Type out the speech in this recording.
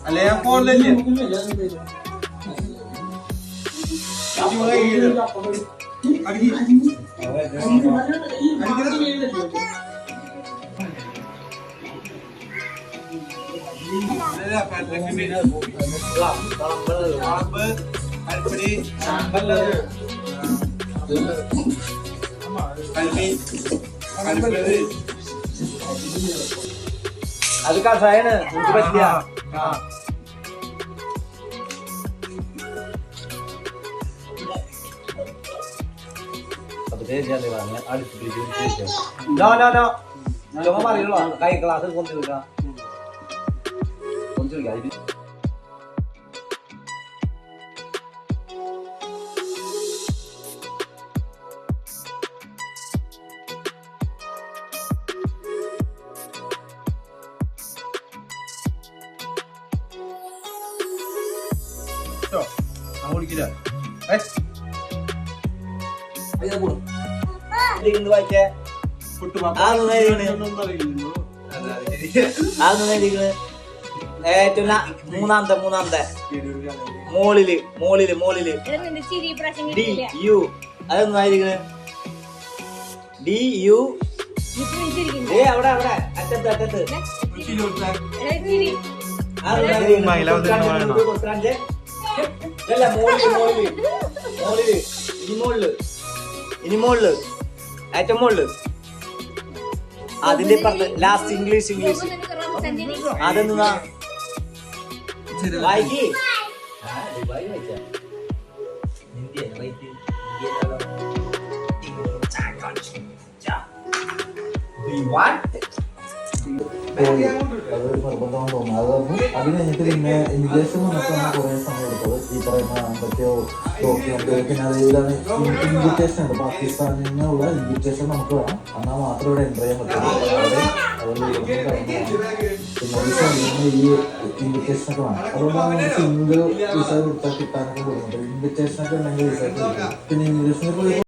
അല്ലെ ഞാൻ ഫോണിലല്ലേ അത് കസായാണ് നമുക്ക് പറ്റില്ല. ചുമ പറയുള്ളൂ കൈ ക്ലാസ്സിൽ കൊണ്ടുവരിക ഏറ്റവും മൂന്നാമത്തെ മോളില് ഡി യു അതൊന്നും ആയിരിക്കണ് ഡി യു അവിടെ അറ്റത്ത് ഇനി മോളില് ഏറ്റവും മോളില് അതിന്റെ ലാസ്റ്റ് ഇംഗ്ലീഷ് അതെന്താ വായിക്ക് നിർബന്ധമാണ് തോന്നുന്നത്. അത് കഴിഞ്ഞിട്ട് പിന്നെ ഇമിഗ്രേഷൻ വന്നപ്പോൾ കുറെ സമയം എടുത്തത്. ഈ പറയുന്ന എന്തൊക്കെയോ ഡോക്യുമെന്റ് പിന്നെ അതേതാണ് ഇൻവിറ്റേഷൻ ഉണ്ട്. പാകിസ്ഥാനിൽ നിന്നുള്ള ഇൻവിറ്റേഷൻ നമുക്ക് വേണം. എന്നാൽ മാത്രമേ ഇവിടെ എൻ്റർ ചെയ്യാൻ പറ്റുള്ളൂ. പിന്നെ ഈ ഇൻവിറ്റേഷൻ ഒക്കെ വേണം. അതുകൊണ്ടാണ് നമുക്ക് സിംഗിൾ വിസ കൊടുത്താൽ കിട്ടാനൊക്കെ കൊടുക്കുന്നത്. ഇൻവിറ്റേഷൻ ഒക്കെ ഉണ്ടെങ്കിൽ വിസ പിന്നെ ഇമിഗ്രേഷനിൽ